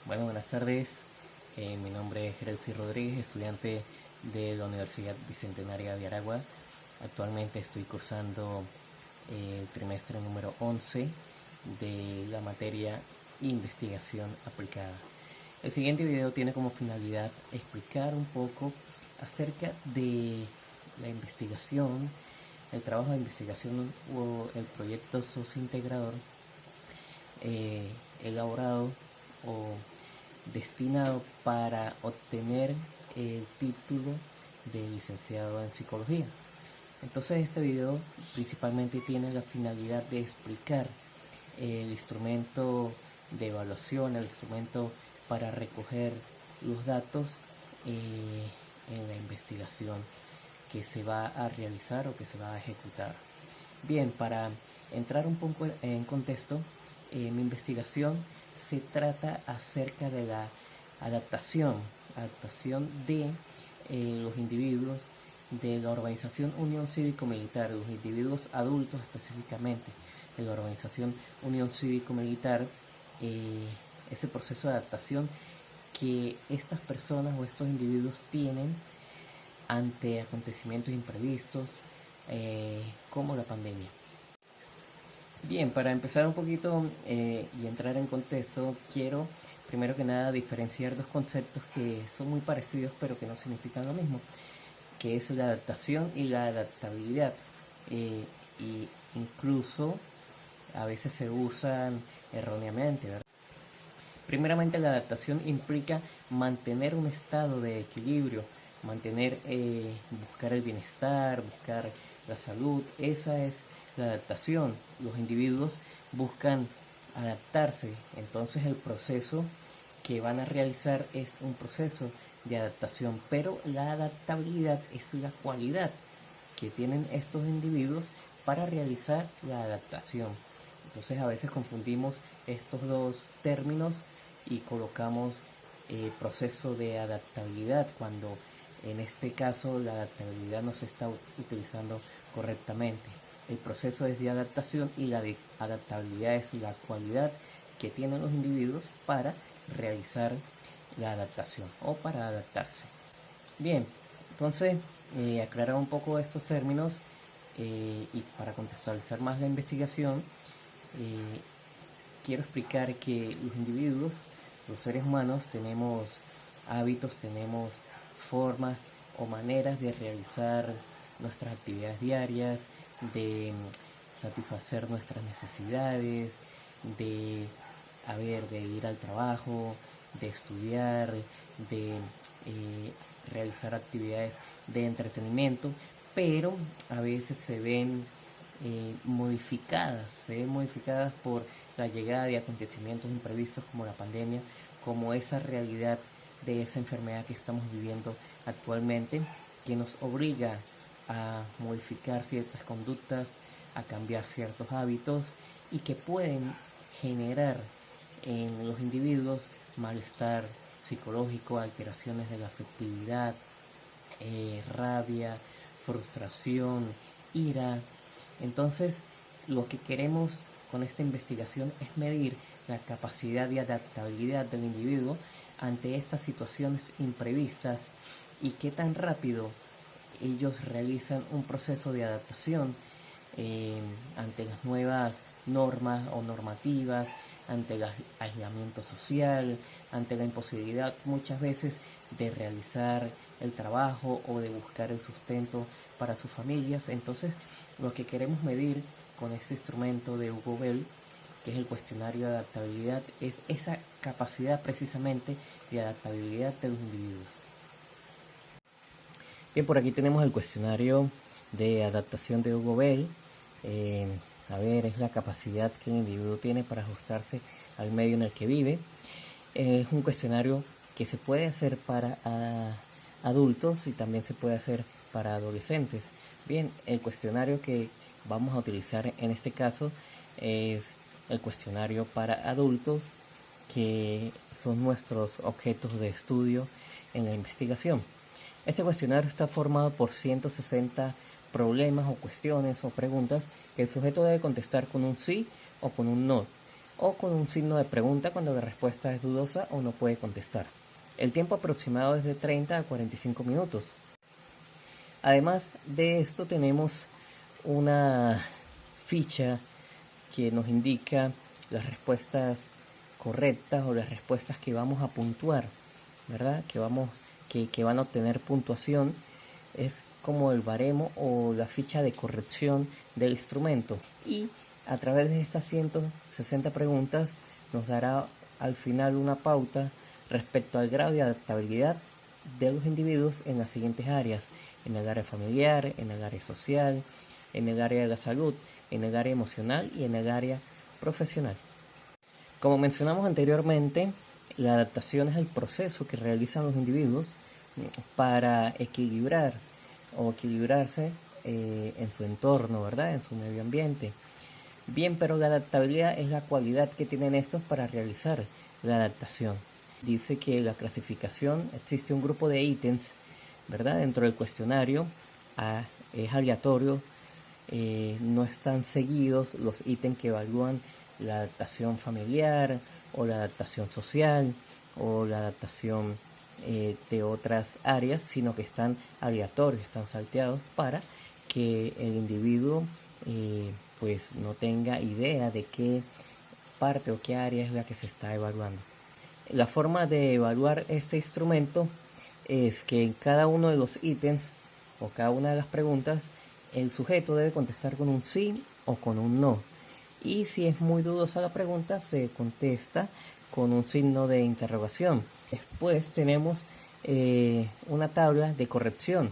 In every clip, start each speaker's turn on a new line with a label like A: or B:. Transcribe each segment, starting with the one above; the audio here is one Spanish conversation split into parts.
A: Bueno, buenas tardes. Mi nombre es Jerelcy Rodríguez, estudiante de la Universidad Bicentenaria de Aragua. Actualmente estoy cursando el trimestre número 11 de la materia Investigación Aplicada. El siguiente video tiene como finalidad explicar un poco acerca de la investigación, el trabajo de investigación o el proyecto sociointegrador elaborado o destinado para obtener el título de licenciado en psicología. Entonces este video principalmente tiene la finalidad de explicar el instrumento de evaluación, el instrumento para recoger los datos en la investigación que se va a realizar o que se va a ejecutar. Bien, para entrar un poco en contexto, mi investigación se trata acerca de la adaptación de los individuos de la organización Unión Cívico-Militar, los individuos adultos específicamente de la organización Unión Cívico-Militar, ese proceso de adaptación que estas personas o estos individuos tienen ante acontecimientos imprevistos como la pandemia. Bien, para empezar un poquito y entrar en contexto, quiero primero que nada diferenciar dos conceptos que son muy parecidos pero que no significan lo mismo, que es la adaptación y la adaptabilidad. Y incluso a veces se usan erróneamente, ¿verdad? Primeramente, la adaptación implica mantener un estado de equilibrio, buscar el bienestar, buscar la salud. Esa es la adaptación. Los individuos buscan adaptarse, entonces el proceso que van a realizar es un proceso de adaptación, pero la adaptabilidad es la cualidad que tienen estos individuos para realizar la adaptación. Entonces a veces confundimos estos dos términos y colocamos proceso de adaptabilidad cuando en este caso la adaptabilidad no se está utilizando correctamente. El proceso es de adaptación y la de adaptabilidad es la cualidad que tienen los individuos para realizar la adaptación o para adaptarse. Bien, entonces aclarar un poco estos términos y para contextualizar más la investigación, quiero explicar que los individuos, los seres humanos, tenemos hábitos, tenemos formas o maneras de realizar nuestras actividades diarias, de satisfacer nuestras necesidades, de ir al trabajo, de estudiar, de realizar actividades de entretenimiento, pero a veces se ven modificadas por la llegada de acontecimientos imprevistos como la pandemia, como esa realidad de esa enfermedad que estamos viviendo actualmente, que nos obliga a modificar ciertas conductas, a cambiar ciertos hábitos y que pueden generar en los individuos malestar psicológico, alteraciones de la afectividad, rabia, frustración, ira. Entonces, lo que queremos con esta investigación es medir la capacidad de adaptabilidad del individuo ante estas situaciones imprevistas y qué tan rápido ellos realizan un proceso de adaptación ante las nuevas normas o normativas, ante el aislamiento social, ante la imposibilidad muchas veces de realizar el trabajo o de buscar el sustento para sus familias. Entonces, lo que queremos medir con este instrumento de Hugo Bell, que es el cuestionario de adaptabilidad, es esa capacidad precisamente de adaptabilidad de los individuos. Bien, por aquí tenemos el cuestionario de adaptación de Hugo Bell. Es la capacidad que el individuo tiene para ajustarse al medio en el que vive. Es un cuestionario que se puede hacer para adultos y también se puede hacer para adolescentes. Bien, el cuestionario que vamos a utilizar en este caso es el cuestionario para adultos, que son nuestros objetos de estudio en la investigación. Este cuestionario está formado por 160 problemas o cuestiones o preguntas que el sujeto debe contestar con un sí o con un no. o con un signo de pregunta cuando la respuesta es dudosa o no puede contestar. El tiempo aproximado es de 30 a 45 minutos. Además de esto tenemos una ficha que nos indica las respuestas correctas o las respuestas que vamos a puntuar, ¿verdad? Que van a obtener puntuación. Es como el baremo o la ficha de corrección del instrumento. Y a través de estas 160 preguntas nos dará al final una pauta respecto al grado de adaptabilidad de los individuos en las siguientes áreas: en el área familiar, en el área social, en el área de la salud, en el área emocional y en el área profesional. Como mencionamos anteriormente, la adaptación es el proceso que realizan los individuos para equilibrar o equilibrarse en su entorno, ¿verdad? En su medio ambiente. Bien, pero la adaptabilidad es la cualidad que tienen estos para realizar la adaptación. Dice que la clasificación, existe un grupo de ítems, ¿verdad? Dentro del cuestionario es aleatorio, no están seguidos los ítems que evalúan la adaptación familiar o la adaptación social o la adaptación de otras áreas, sino que están aleatorios, están salteados para que el individuo pues no tenga idea de qué parte o qué área es la que se está evaluando. La forma de evaluar este instrumento es que en cada uno de los ítems o cada una de las preguntas el sujeto debe contestar con un sí o con un no. Y si es muy dudosa la pregunta, se contesta con un signo de interrogación. Después tenemos una tabla de corrección,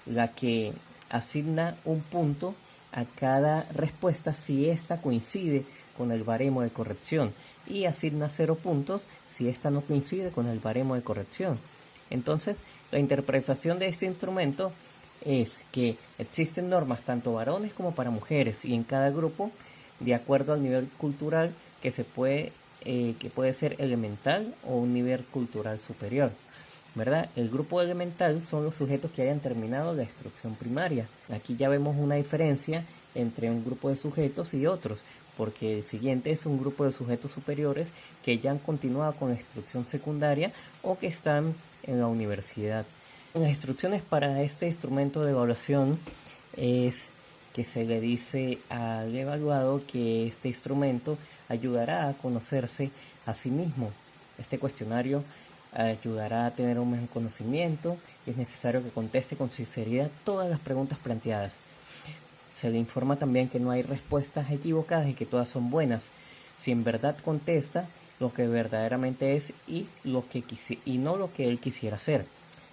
A: la que asigna un punto a cada respuesta si ésta coincide con el baremo de corrección, y asigna 0 puntos si ésta no coincide con el baremo de corrección. Entonces, la interpretación de este instrumento es que existen normas tanto varones como para mujeres, y en cada grupo, de acuerdo al nivel cultural que puede ser elemental o un nivel cultural superior, ¿verdad? El grupo elemental son los sujetos que hayan terminado la instrucción primaria. Aquí ya vemos una diferencia entre un grupo de sujetos y otros, porque el siguiente es un grupo de sujetos superiores que ya han continuado con la instrucción secundaria o que están en la universidad. Las instrucciones para este instrumento de evaluación es que se le dice al evaluado que este instrumento ayudará a conocerse a sí mismo. Este cuestionario ayudará a tener un mejor conocimiento y es necesario que conteste con sinceridad todas las preguntas planteadas. Se le informa también que no hay respuestas equivocadas y que todas son buenas. Si en verdad contesta lo que verdaderamente es y no lo que él quisiera hacer.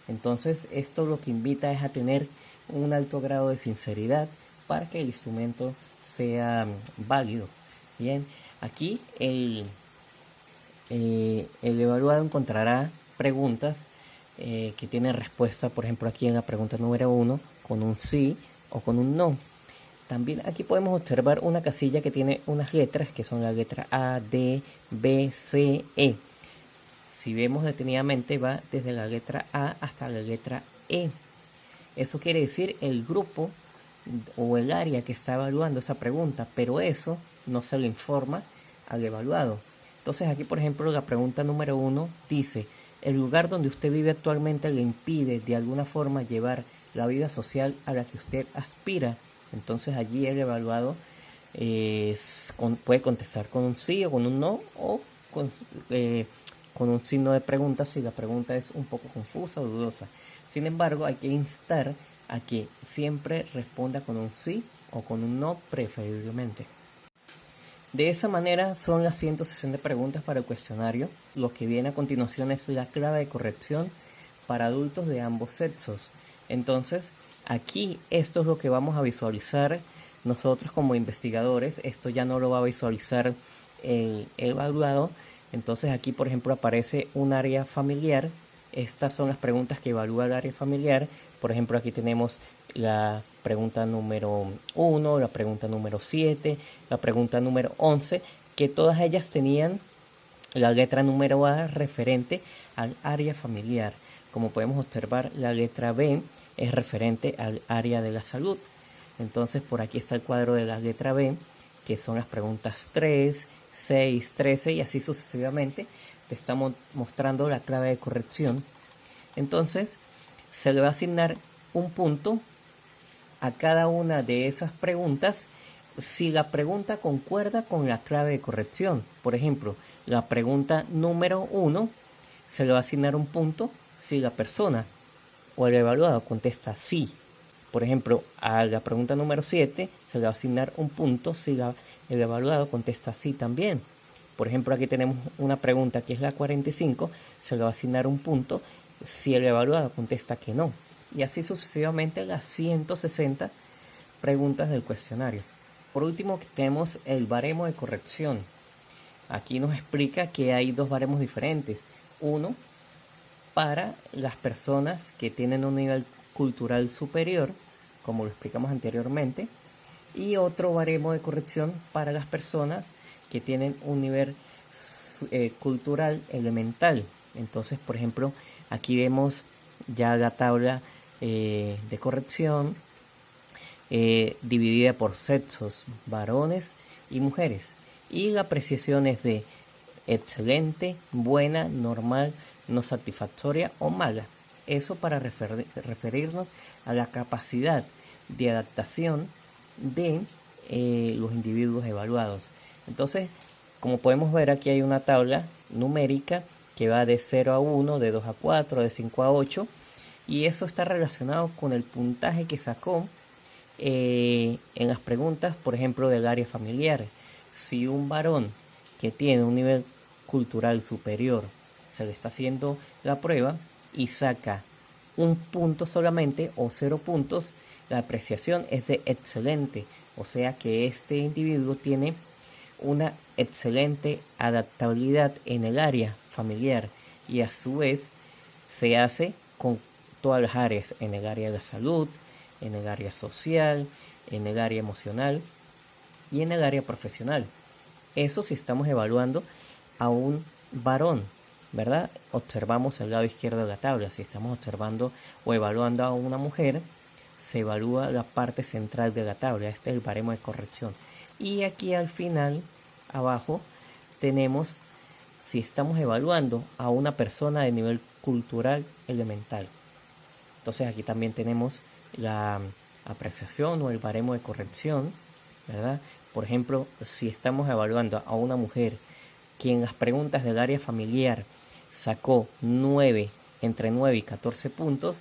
A: Entonces, esto lo que invita es a tener un alto grado de sinceridad para que el instrumento sea válido. Bien, aquí el evaluado encontrará preguntas que tienen respuesta, por ejemplo aquí en la pregunta número 1, con un sí o con un no. También aquí podemos observar una casilla que tiene unas letras que son la letra A, D, B, C, E. Si vemos detenidamente va desde la letra A hasta la letra E. Eso quiere decir el grupo o el área que está evaluando esa pregunta, pero eso no se le informa al evaluado. Entonces aquí, por ejemplo, la pregunta número 1 dice: ¿el lugar donde usted vive actualmente le impide de alguna forma llevar la vida social a la que usted aspira? Entonces allí el evaluado puede contestar con un sí o con un no, o con un signo de pregunta si la pregunta es un poco confusa o dudosa. Sin embargo, hay que instar a que siempre responda con un sí o con un no, preferiblemente. De esa manera son las 160 preguntas para el cuestionario. Lo que viene a continuación es la clave de corrección para adultos de ambos sexos. Entonces, aquí esto es lo que vamos a visualizar nosotros como investigadores. Esto ya no lo va a visualizar el evaluado. Entonces aquí, por ejemplo, aparece un área familiar. Estas son las preguntas que evalúa el área familiar. Por ejemplo, aquí tenemos la pregunta número 1, la pregunta número 7, la pregunta número 11, que todas ellas tenían la letra número A referente al área familiar. Como podemos observar, la letra B es referente al área de la salud. Entonces, por aquí está el cuadro de la letra B, que son las preguntas 3, 6, 13 y así sucesivamente. Te está mostrando la clave de corrección. Entonces se le va a asignar un punto a cada una de esas preguntas si la pregunta concuerda con la clave de corrección. Por ejemplo, la pregunta número 1 se le va a asignar un punto si la persona o el evaluado contesta sí. Por ejemplo, a la pregunta número 7 se le va a asignar un punto si el evaluado contesta sí también. Por ejemplo, aquí tenemos una pregunta que es la 45, se le va a asignar un punto si el evaluado contesta que no. Y así sucesivamente las 160 preguntas del cuestionario. Por último, tenemos el baremo de corrección. Aquí nos explica que hay dos baremos diferentes. Uno para las personas que tienen un nivel cultural superior, como lo explicamos anteriormente, y otro baremo de corrección para las personas que tienen un nivel cultural elemental. Entonces, por ejemplo, aquí vemos ya la tabla de corrección dividida por sexos, varones y mujeres. Y la apreciación es de excelente, buena, normal, no satisfactoria o mala. Eso para referirnos a la capacidad de adaptación de los individuos evaluados. Entonces, como podemos ver, aquí hay una tabla numérica que va de 0 a 1, de 2 a 4, de 5 a 8, y eso está relacionado con el puntaje que sacó en las preguntas, por ejemplo, del área familiar. Si un varón que tiene un nivel cultural superior se le está haciendo la prueba y saca un punto solamente o 0 puntos, la apreciación es de excelente, o sea que este individuo tiene una excelente adaptabilidad en el área familiar y a su vez se hace con todas las áreas, en el área de la salud, en el área social, en el área emocional y en el área profesional. Eso si estamos evaluando a un varón, ¿verdad? Observamos el lado izquierdo de la tabla. Si estamos observando o evaluando a una mujer, se evalúa la parte central de la tabla. Este es el baremo de corrección. Y aquí al final, abajo, tenemos si estamos evaluando a una persona de nivel cultural elemental. Entonces aquí también tenemos la apreciación o el baremo de corrección, ¿verdad? Por ejemplo, si estamos evaluando a una mujer que en las preguntas del área familiar sacó 9, entre 9 y 14 puntos,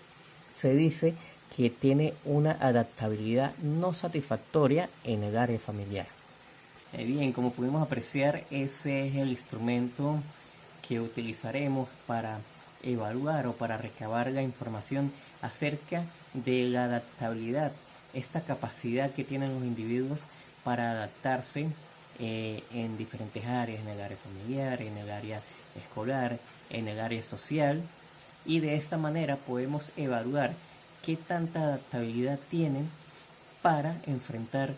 A: se dice que tiene una adaptabilidad no satisfactoria en el área familiar. Bien, como pudimos apreciar, ese es el instrumento que utilizaremos para evaluar o para recabar la información acerca de la adaptabilidad, esta capacidad que tienen los individuos para adaptarse en diferentes áreas, en el área familiar, en el área escolar, en el área social, y de esta manera podemos evaluar qué tanta adaptabilidad tienen para enfrentar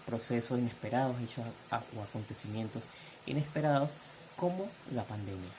A: procesos inesperados, hechos o acontecimientos inesperados como la pandemia.